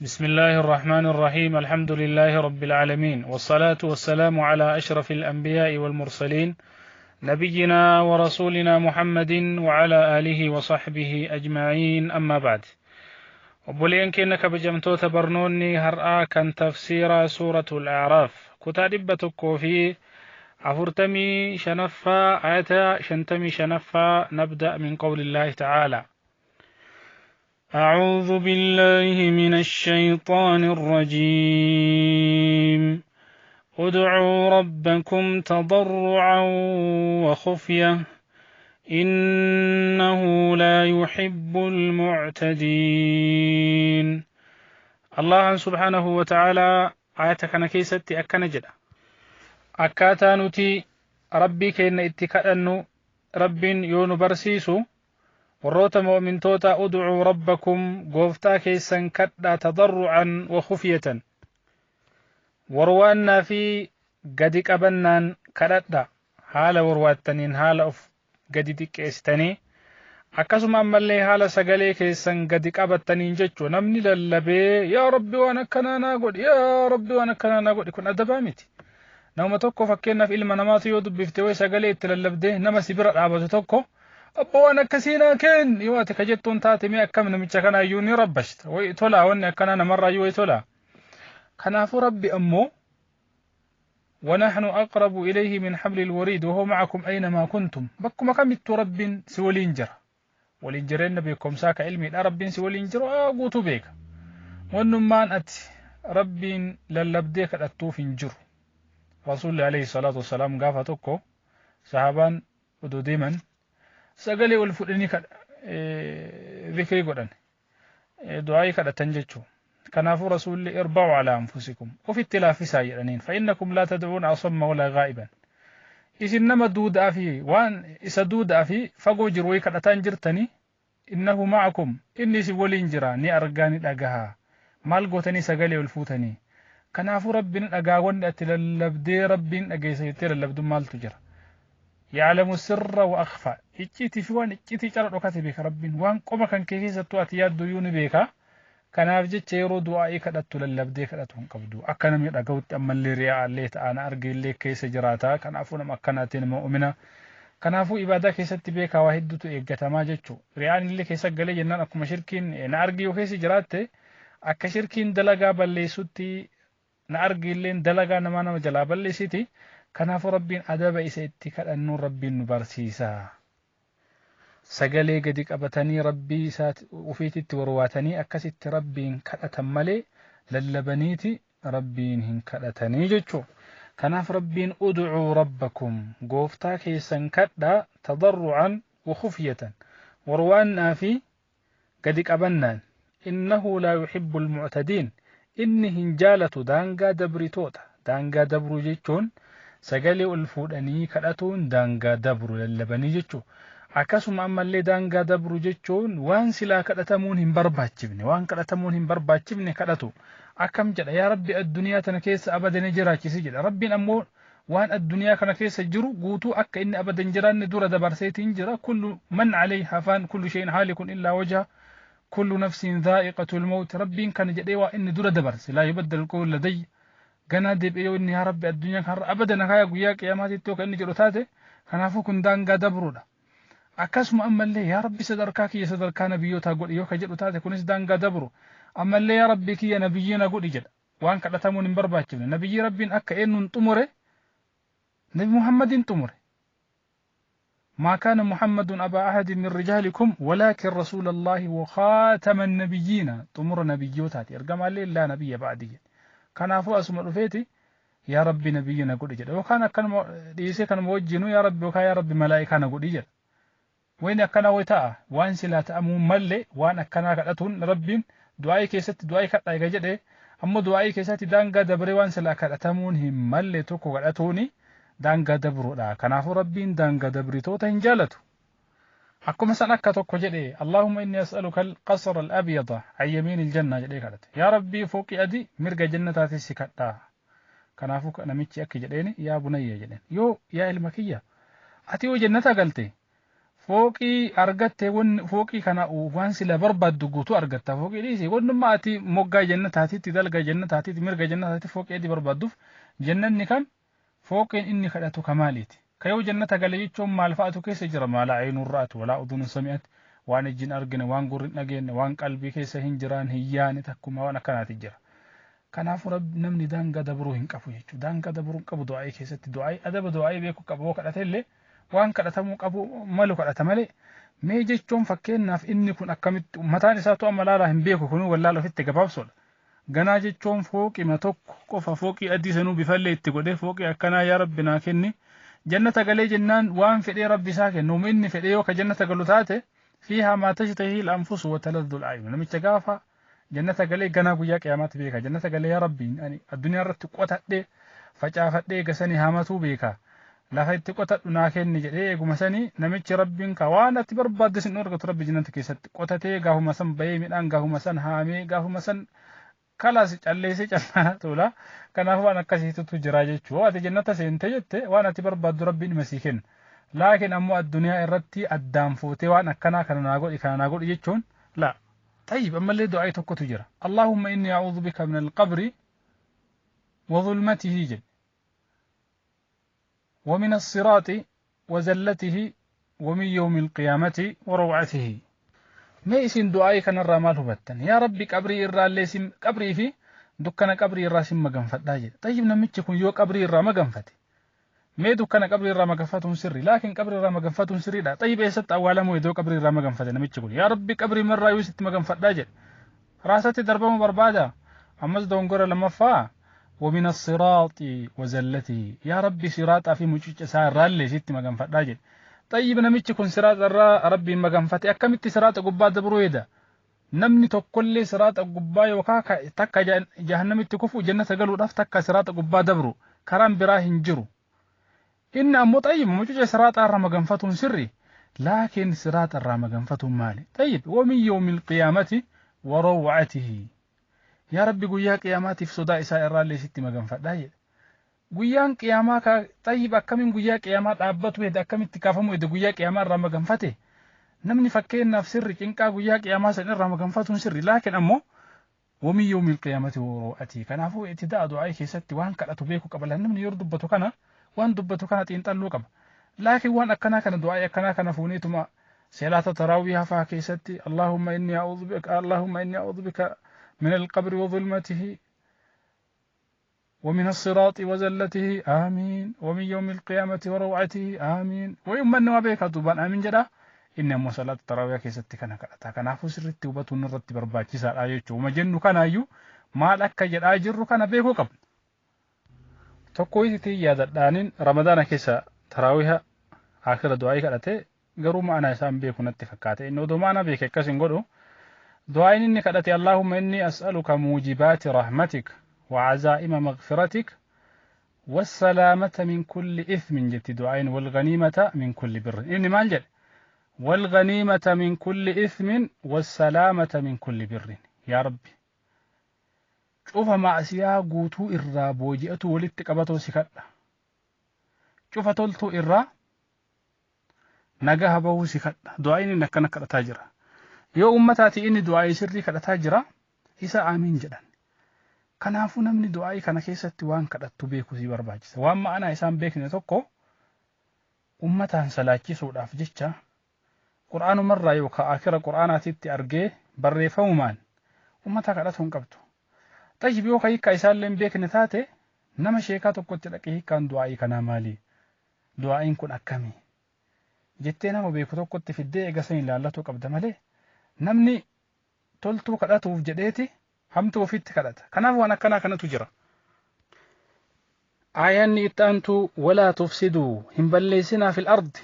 بسم الله الرحمن الرحيم. الحمد لله رب العالمين، والصلاة والسلام على أشرف الأنبياء والمرسلين، نبينا ورسولنا محمد وعلى آله وصحبه أجمعين، أما بعد. وبولين كينك بجمتوت برنوني هرآ كان تفسير سورة الأعراف كتابة في عفرتمي شنفا آية شنتمي شنفا. نبدأ من قول الله تعالى: أعوذ بالله من الشيطان الرجيم. ادعوا ربكم تضرعا وخفية إنه لا يحب المعتدين. الله سبحانه وتعالى آياتك نكيستي أكنجد أكاتا نتي ربي كين اتكاء أنه رب يون برسيسو warroota mu'mintoota ud'uu rabbakum gooftaa keessan kadhaa tadarru'an wa khufyatan, warwaannaa fi gadi qabannaan kadhadha. haala warwaattaniin haala of gadi xiqqeessitanii, akkasuma ammallee haala sagalee keessan gadi qabattaniin jechuu. namni lallabee yaa rabbi waan akkanaa naa godhi, yaa rabbi waan akkanaa naa godhi kun adabaa miti. nama tokko fakkeenyaaf ilma namaatu yoo dubbifte way sagalee itti lallabdee nama si bira dhaabatu tokko abbo waan akkasiinaa keen yoo ati kajettuun taate mee akkam namicha kana iyyuu ni rabbashta way tola wanni akkana namarraa iyyuu way tola. kanaafuu rabbi ammoo ونحن أقرب إليه من حبل الوريد وهو معكم أينما كنتم. بكم كمت رب سولين جرى ولين جرين بكم ساك علمي لا رب سولين جرى قوتو بيك ونمان أتي رب للبديك الأتوف جر. رسول الله عليه الصلاة والسلام قافتوكو صحابان ودو ديمن sagalee ol fudhanii dhikrii godhan du'aa'ii kadhatan jechuu. kanaafuu rasuulli irba'u alaa anfusikum, ofitti laaffisaa jedhaniin. fa'innakum laa tad'uuna asamma walaa gaa'iban. isin nama duuda'aa fi waan isa duuda'aa fi fagoo jiru way kadhataan jirtanii, innahu ma'akum, inni isin waliin jira, ni argaa ni dhagahaa. maal gootanii sagalee ol fuutanii. kanaafuu rabbiin dhagaa wanni ati lallabdee rabbiin dhageessa jettee lallabduun maaltu jira. يعلم السر وأخفى. إجتي في وان إجتي جرى ركعت بك ربين وان قم كان كيف ستواتي ديون بك. كان أفجد شيرو دعائي كدت للبدي كدتهم قبضو. أكنم يرجعوت أما اللي رياء اللي أنا أرجع اللي كيس جراتا. كان أفون مكاناتين مؤمنة. كان أفو إبادة كيس تبيك واحد تو إجت ما جتشو. رياء اللي كيس قلي جنان أكو مشركين نأرجع وكيس جرات. أكشركين دلقا باللي ستي نأرجع اللي دلقا نمانا مجلا باللي ستي. kanaafuu rabbiin adaba isa itti kadhannuun rabbiin nu barsiisa. sagalee gadi qabatanii rabbii isaati ufiititti warwaatanii akkasitti rabbiin kadhatan malee lallabaniiti rabbiin hin kadhatanii jechuu. kanaaf rabbiin ud'uu rabbakum, gooftaa keessan kadhaa tadarru'an wa khufyatan, warwaannaa fi gadi qabannaan. innahu laa yuhibbu almu'tadiin, inni hin jaalatu daangaa dabritoota. daangaa dabruu jechuun sagalee ol fuudhanii kadhatuun daangaa dabru lallabanii jechuu. akkasuma ammallee daangaa dabru jechuun waan silaa kadhatamuun hin barbaachifne, waan kadhatamuun hin barbaachifne kadhatu. akkam jedha yaa rabbi addunyaa tana keessa abadan jiraachisi jedha. rabbiin ammoo waan addunyaa kana keessa jiru guutuu akka inni abadan jiraanne dura dabarseetiin jira. kullu man alayhaa fan kullu shay'in haalikun illaa wajha kullu nafsin dhaa'iqatul mawt. rabbiin kana jedhee waa inni dura dabarse laa yubaddal qawlu ladayya. ganaa deebi'ee inni yaa rabbi addunyaa kanarra abadan kaayaa guyyaa qiyaamaatitti yoo inni jedhu taate kanaafuu kun daangaa dabruudha. akkasuma ammallee yaa rabbi sadarkaa kiyya sadarkaa nabiyyootaa godhi yoo ka jedhu taate kunis daangaa dabru. ammallee yaa rabbi kiyya nabiyyiina godhi jedha. waan kadhatamuun hin barbaachifne. nabiyyi rabbiin akka eenyuun xumure nabi muhammadin xumure. ما كان محمد أبا أحد من رجالكم ولكن رسول الله وخاتم النبيين. طمر نبيوتاتي ارقم عليه لا نبي بعدي. kanaafuu asuma dhufeeti yaa rabbi nabiyyi na godhi jedha. yookaan akkana dhiisee kan wajjinu yaa rabbi yookaan yaa rabbi malaa'ikaa na godhi jedha. wayni akkana way ta'a waan silaa ta'amuu malee waan akkanaa kadhatuun rabbiin du'aa'ii keessatti du'aa'ii kadhaa eega jedhe ammoo du'aa'ii keessatti daangaa dabree waan silaa kadhatamuun hin malle tokko kadhatuuni daangaa dabruudha. kanaafuu rabbiin daangaa dabritoota hin jaalatu. akkuma san akka tokko jedhe Allahumma inni as'aluka al-qasra al-abyada an yamin al-janna jedhe kadhate. yaa rabbii fooqii adii mirga jannataati si kadhaa. kanaafuu namichi akka jedheeni yaa bunayya jedheen yoo yaa ilma kiyya ati yoo jannata galte fooqii argatte fooqii kana waan sila barbaaddu guutuu argatta fooqii dhiisi wannummaa ati moggaa jannataatiitti dalga jannataatiitti mirga jannataatiitti fooqii adi barbaadduuf jannanni kam fooqiin inni kadhatu kamaaliiti kayoo jannata gale jechuun maal fa'atu keessa jira maala aynuun ra'atu walaa uduun sami'at waan ijjiin argine waan gurrin dhageenne waan qalbii keessa hin jiraan hin yaane takkuma waan akkanaati jira kanaafuu namni daangaa dabruu hin qabu jechuudha daangaa dabruu hin qabu du'aa'ii keessatti du'aa'ii adaba du'aa'ii beekuu qabu kadhate illee waan kadhatamuu qabu malu kadhata malee mee jechuun fakkeenyaaf inni kun akkamitti mataan isaatu amma laalaa hin beeku kunuu wallaala ofitti gabaabsoodha ganaa jechuun fooqima tokko qofa fooqii adii sanuu bifallee itti godhee fooqii akkanaa yaa rabbi naa kenni jannata galee jennaan waan fedhee rabbi isaa kennu inni fedhee yoo ka jannata galu taate fiihaa maa tashtahi al-anfusu wa taladdu al-a'yun namicha gaafa jannata galee ganaa guyyaa qiyaamaatti beeka jannata galee yaa rabbi ani addunyaa irratti qotadhee facaafadhee gasanii hamatuu beeka lafa itti qotadhu naa kenni jedhee eeguma sanii namichi rabbiin ka waan ati barbaadde sin argatu rabbi jannata keessatti qotatee gaafuma san bahee midhaan gaafuma san haamee gaafuma san kalas calleessee callaa tola kanaaf waan akkasiitu jira jechuudha ati jannata seente jette waan ati barbaaddu rabbiin masii kenna laakiin ammoo addunyaa irratti addaan footee waan akkanaa kana naa godhi jechuun la طيب أما اللي دعاء تكو تجرى اللهم إني أعوذ بك من القبر وظلمته جل ومن الصراط وزلته ومن يوم القيامة وروعته ما يسين دعائي كان الرمال هبتن يا ربي قبري اللي سم قبري في دكنا قبري الراسم مغنفت داجل طيب نمتش كن يو قبري الرا مغنفت ما دكنا قبري الرا مغنفتهم سري لكن قبري الرا مغنفتهم سري لا طيب يست أولا مو يدو قبري الرا مغنفت نمتش كن يا ربي قبري مرة يوست مغنفت داجل راستي دربهم بربادا أمز دونغور لما فا ومن الصراط وزلته يا ربي صراط في مجوج سار رالي ست مغنفت داجل طيب نمتش كن صراط الرا ربي مغنفت أكملت صراط قباد برويدا namni tokkollee siraata gubbaa yookaan takka jahannamitti kufu jannata galuudhaaf takka siraata gubbaa dabru karaan biraa hin jiru inni ammoo tayyib mucuce siraata irraa maganfatuun sirri laakiin siraata irraa maganfatuun maali tayyib wamin yawmil qiyaamati wa raw'atihi yaa rabbi guyyaa qiyaamaatiif sodaa isaa irraallee sitti maganfadhaa jedha guyyaan qiyaamaa ka tayyib akkamiin guyyaa qiyaamaa dhaabbatu hedda akkamitti kaafamu hedda guyyaa qiyaamaa irraa maganfate namni fakkeenyaaf sirri cinqaa guyyaa qiyaamaa san irraa maganfatuun sirri laakiin ammoo wamin yawmil qiyaamati wa raw'atihi kanaafuu ittidaa du'aa keessatti waan kadhatu beeku qaba namni yoo dubbatu kana waan dubbatu kana xiinxalluu qaba laakiin waan akkanaa kana du'aa akkanaa kana fuuniituma salaata taraawihaa faa keessatti allahumma inni a'udhu bika min alqabri wa dhulmatihi ومن الصراط وزلته آمين ومن يوم القيامة وروعته آمين ويمن وبيك دوبان آمين جدا إنما صلاة التراويح كيست كان كذا كان أفوس الرتي وبتون الرتي برباكي سال آيوتشو ومجنو كان آيو ما لك جد آجر كان بيكو قبل تقوي تي يا دانين رمضان كيسا تراويح آخر دعائي كذا قرو ما أنا إنسان بيكو نتفكاته إنه دو ما أنا بيك كسين قدو دعائي إني كذا اللهم إني أسألك موجبات رحمتك وعزائم مغفرتك والسلامة من كل إثم جت دعائن والغنيمة من كل بر إني ما الجل والغنيمة من كل إثم والسلامة من كل بر يا ربي شوف مع سيا قوتو إرّا بوجئتو ولتقبتو سكتة شوف تلتو إرّا نجاها بو سكتة دعائن إنك نكرة تاجرة يو أمتاتي إني دعائي سري كرة تاجرة إسا آمين جدا kanaafuu namni du'aa kana keessatti waan kadhattu beeku si barbaachisa waan ma'ana isaan beekne tokko ummataan salaachisuudhaaf jecha qur'aanumarraa yookaan akhira qur'aanaatitti argee barreeffamumaan ummata kadhatuun qabdu tayyib yoo hiikkaa isaallee beekne taate nama sheekaa tokkotti dhaqee hiikkaan du'aa kanaa maali du'aa'iin kun akkamii jettee nama beeku tokkotti fiddee eegasan ilaallatu qabda malee namni toltuu kadhatuuf jedheeti hamtu ofitti kadhata kanaaf waan akkanaa kanatu jira aayanni ittaantu walaa tufsiduu hin balleessinaa fil ardi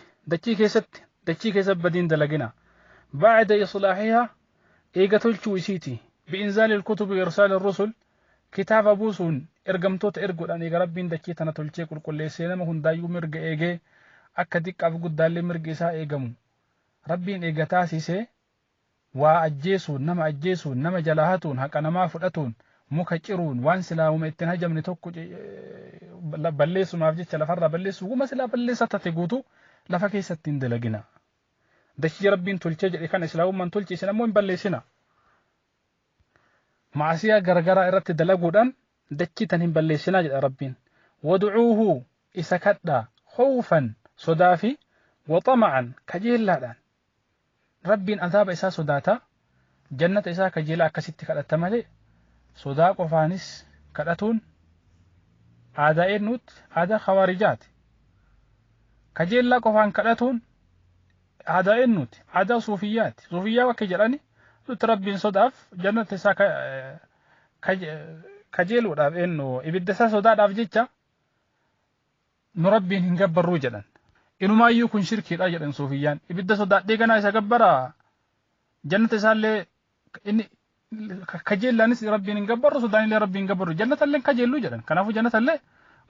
dachii keessa badiin dalagina ba'da islaahihaa eega tolchuu isiiti bi'inzaali alkutubi irsaali rusul kitaaba buusuun ergamtoota erguudhaan eega rabbiin dachii tana tolchee qulqulleessee nama hundaayyuu mirga eegee akka diqqaaf guddaallee mirgi isaa eegamu rabbiin eega taasisee waa ajjeesuun nama jalahatuun haqa namaa fudhatuun muka ciruun waan silaamuma ittiin hajamne tokko balleessumaaf jecha lafarraa balleessu guma silaa balleessa tate guutu lafa keessatti hin dalagina dachii rabbiin tolchee jedhe kan islaamummaan tolche isin ammoo hin balleessina. Maasiyaa garagaraa irratti dalaguudhaan dachii tan hin balleessinaa jedha rabbiin. Wadcuuhu isa kadhaa khawfan sodaa fi waxama'an kajeellaadhaan. Rabbiin azaaba isaa sodaata, jannata isaa kajeelaa akkasitti kadhatta malee sodaa qofaanis kadhatuun aadaa eenyuuti? Aadaa khawarijaati. Kajeellaa qofaan kadhatuun aadaa eenyuuti? Aadaa suufiyyaati. Suufiyyaa bakka jedhani nuti rabbiin sodaaf jannata isaa kajeeluudhaaf eenyu ibidda isaa sodaadhaaf jecha nu rabbiin hin gabbarruu jedhan. Inumaayyuu kun shirkiidha jedhan suufiyyaan. Ibidda sodaadhee ganaa isa gabbara jannata isaallee inni kajeellaanis rabbiin hin gabbarru sodaanillee rabbiin hin gabbarru jannatallee kajeelluu jedhan. Kanaafuu jannatallee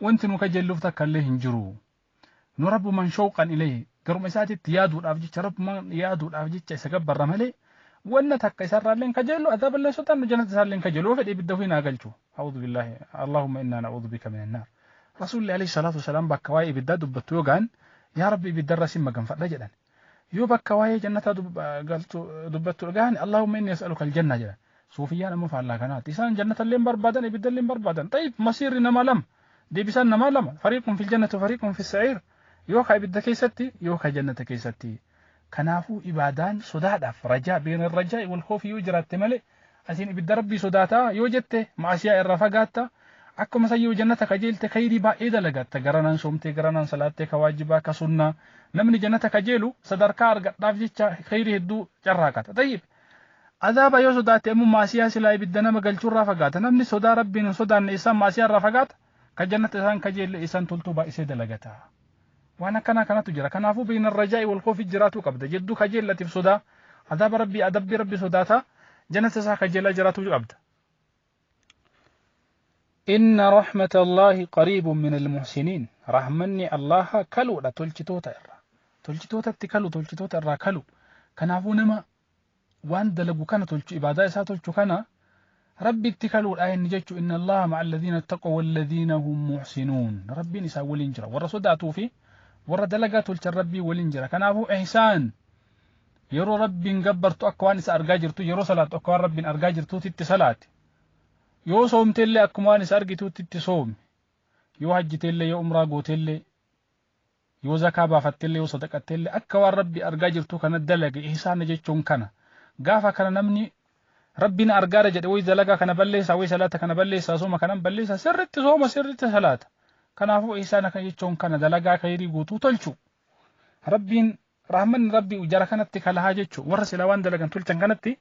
wanti nu kajeelluuf takkallee hin jiru. Nu rabbuman shawqan ilayhi garuma isaatitti yaaduudhaaf jecha rabbuman yaaduudhaaf jecha isa gabbarra malee wanna takka isarraallee kajeellu azaaballee sodaannu jannata isaallee kajeellu fedhe ibidda ofii naa galchu. A'uudhu billahi Allahumma inna na'uudhu bika minan naar. Rasuulli alayhi salaatu wasalaam bakka waa'ee ibiddaa dubbattu yookaan yaa rabbi ibiddarra sin maganfadha jedhan. Yoo bakka waa'ee jannataa dubbattu dhagaan Allahumma inni as'aluka aljanna jedhan. Suufiyyaan ammoo faallaa kanaati. Isaan jannatallee barbaadan ibiddallee barbaadan. Tayyib masiirri nama lama. Deebisaan nama lama. Fariiqun fil jannati fariiqun fis sa'iir. Yoo ka ibidda keessatti yoo ka jannata keessatti. Kanaafuu ibaadaan sodaadhaaf rajaa beena rajaa wal khoofi yoo jiraatte malee asiin ibidda rabbii sodaataa yoo jette maasiyaa irraa fagaatta. Akkuma sayyoo jannata kajeelte khayrii baay'ee dalagatta garanaan soomtee garanaan salaattee ka waajibaa ka sunnaa namni jannata kajeelu sadarkaa argadhaaf jecha khayrii hedduu carraaqata. Tayyib azaaba yoo sodaatte ammoo maasiyaa silaa ibidda nama galchuurraa fagaata. Namni sodaa rabbiin hin sodaanne isaan maasiyaa irraa fagaata. Ka jannata isaan kajeelle isaan toltuu baay'isee dalagata. Waan akkanaa kanatu jira. Kanaafuu beena rajaa'i wal khoofi jiraatu qabda. Jidduu kajeellatiif sodaa azaaba rabbii adabbii rabbii sodaata jannata isaa kajeellaa jiraatu qabda. إن رحمة الله قريب من المحسنين رحمني الله كلو لا تلجتوتا إرا تلجتوتا تكلو تلجتوتا إرا كلو كنافو نما وان دلقو كان تلج إبادة إسا تلجو كان ربي اتكلوا الآية نجيجو إن الله مع الذين اتقوا والذين هم محسنون ربي نسا ولنجرا ورسول داتو في ورا دلقا تلج ربي ولنجرا كنافو إحسان يرو ربي نقبرتو أكوان إسا أرقاجرتو يرو صلاة أكوان ربي أرقاجرتو تتي صلاة yoo soomtellee akkumaan isa argituutti itti soomi yoo hajjitellee yoo umraa gootellee yoo zakaa baafattellee yoo sadaqattellee akka waan rabbi argaa jirtu kana dalage ihsaana jechuun kana gaafa kana namni rabbiin argaara jedhe way dalagaa kana balleessa way salaata kana balleessa sooma kana balleessa sirritti sooma sirritti salaata kanaafuu ihsaana kan jechuun kana dalagaa khayrii guutuu tolchu rabbiin rahmanni rabbii jara kanatti kalahaa jechu warra sila waan dalagan tolchan kanatti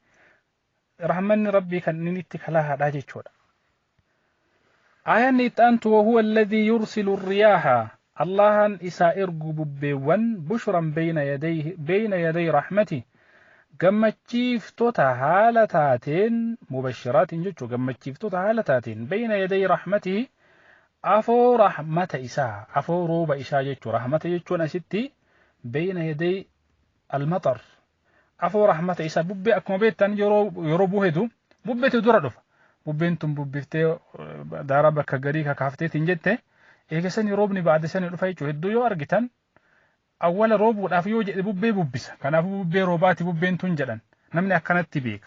رحمن ربي كان نيتي كلاها داجيتشودا آيان إتانت وهو الذي يرسل الرياح الله إسائر ببيوان بشرا بين يدي رحمته قمتشيف توتا هالتاتين مبشرات جوجو قمتشيف توتا هالتاتين بين يدي رحمته أفو رحمة إساء أفو روب إساء جوجو رحمة جوجو نسيتي بين يدي المطر أفو رحمة إسا ببي أكما بيتان يرو بوهدو ببي تدورا دفا ببين تم ببيفتي داربا كغريكا كافتي تنجدتي إيكسان يروبني بعد سنة رفايتو هدو يو أرغتان أولا روب ودافيو جئ ببي ببسا كان ببي روباتي ببين تنجدان نمني أكانت تبيك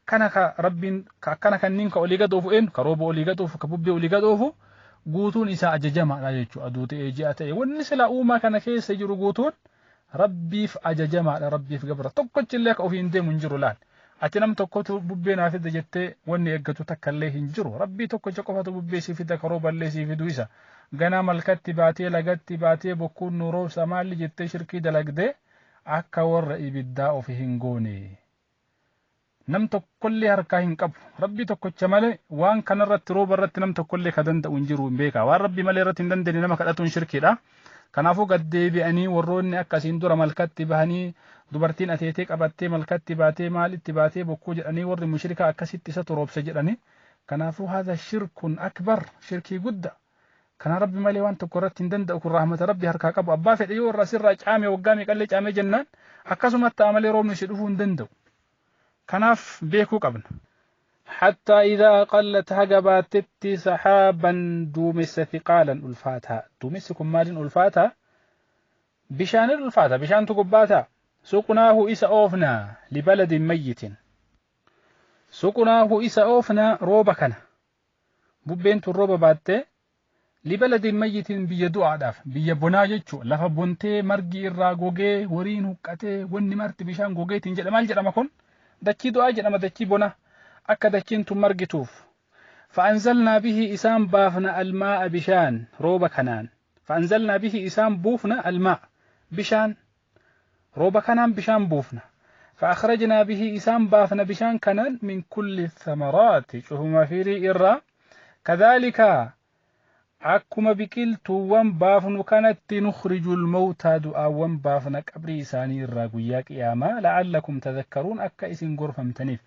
كان ربين كان كنين كأوليغا دوفو إن كروب أوليغا دوفو كببي أوليغا دوفو قوتون إسا أججما لا يجو أدوتي إيجياتي ونسلا أوما كان كيس يجرو قوتون ربيف أججما ربيف قبرة tokkochi illee ofiin deemu hin jiru laal ati nam tokkotu bubbee naaf fida jettee wanni eeggatu takka illee hin jiru rabbii tokkocha qofatu bubbee si fida karoo ballee si fidu isa ganaa malkatti baatee lagatti baatee bokkuun nu roobsa maalli jettee shirkii dalagdee akka warra ibiddaa ofi hin goone nam tokkollee harkaa hin qabu rabbii tokkocha malee waan kanarratti rooba irratti nam tokkollee ka danda'u hin jiru hin beeka waan rabbii malee irratti hin dandeenye nama kadhatuun shirkiidha. Kanaafuu gaddeebi'anii warroonni akkasiin dura malkatti bahanii dubartiin ateetee qabattee malkatti baatee maalitti baatee bokkuu jedhanii warri mushrika akkasitti isa toroobse jedhanii kanaafuu haadha shirkun akbar shirkii gudda kana rabbi malee waan tokko irratti hin danda'u kun rahmata rabbi harkaa qabu abbaa fedhe yoo irra sirraa caame waggaa meeqallee caamee jennaan akkasumatti amalee roobni si dhufuu hin danda'u kanaaf beekuu qabna. حتى إذا قلت هجبات سحابا دومس ثقالا ألفاتها دومسكم مال ألفاتها بشان الألفاتها بشان تقباتها سقناه إسا أوفنا لبلد ميت سقناه إسا أوفنا روبا كان ببين الروبا باتي لبلد ميت بيا دعاء بيا بناجتشو لفا بنتي مرقي الراغوغي ورين هكاتي وني مرت بشان غوغي تنجل مال جرى مكون دكي دعاء جرى دكي بنا أكا دكين تمرقتوف فأنزلنا به إسام بافنا الماء بشان روبا كنان فأنزلنا به إسام بوفنا الماء بشان روبا كنان بشان بوفنا فأخرجنا به إسام بافنا بشان كنان من كل الثمرات شوفوا ما في إرّا كذلك akkuma biqiltuuwwan baafnu kanatti nukhrijul mawtaa du'aawwan baafna qabrii isaanii irraa guyyaa qiyaamaa la'allakum tadhakkaruun akka isin gorfamtaniif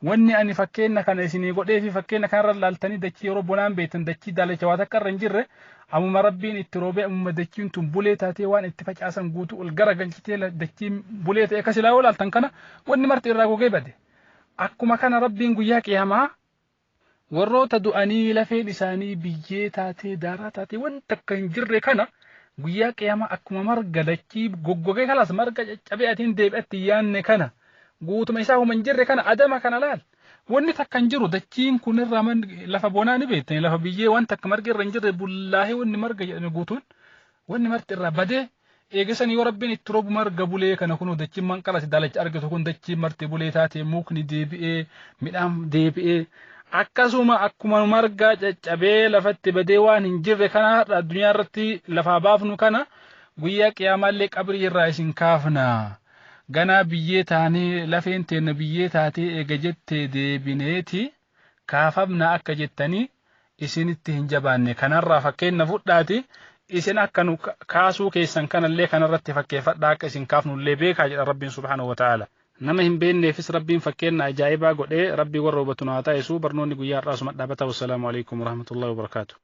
wanni ani fakkeenya kana isinii godhee fi fakkeenya kanarra laaltanii dachii yeroo bonaan beektan dachii daalacha waa takka irra hin jirre ammuma rabbiin itti roobee ammuma dachiin tun bulee taatee waan itti facaasan guutuu ol gara galchitee dachiin bulee ta'e akka silaa laaltan kana wanni marti irraa gogee bade akkuma kana rabbiin guyyaa qiyaamaa warroota du'anii lafeen isaanii biyyee taatee daaraa taatee wanta akka hin jirre kana guyyaa qiyaamaa akkuma marga dachii goggogee kalas marga caccabee atiin deebi'atti yaanne kana guutuma isaa homa hin jirre kana adama kana laal wanni takka hin jiru dachiin kun irraa lafa bonaa ni beektanii lafa biyyee wanta akka marga irra hin jirre bullaahee wanni marga jedhame guutuun wanni marti irraa badee eegisanii yoo rabbiin itti roobu marga bulee kana kunuu dachiin manqalasi daalacha argatu kun dachiin marti bulee taatee mukni deebi'ee midhaan deebi'ee akkasuma akkuma marga caccabee lafatti badee waan hin jirre kana addunyaa irratti lafaa baafnu kana guyyaa qiyaamallee qabrii irraa isin kaafna ganaa biyyee taanee lafeen teenna biyyee taatee eega jettee deebineeti kaafamna akka jettanii isinitti hin jabaanne kanarraa fakkeenya fudhaati isin akka nu kaasuu keessan kanallee kanarratti fakkeeffadhaa akka isin kaafnullee beekaa jedha rabbiin subhaanahu wa ta'ala. nama hin beekneefis rabbiin fakkeenya ajaa'ibaa godhee rabbii warra hubatu naa taasisu barnoonni guyyaa har'aa suma dhaabata. Wassalaamu alaikum warahmatullahi wabarakaatu.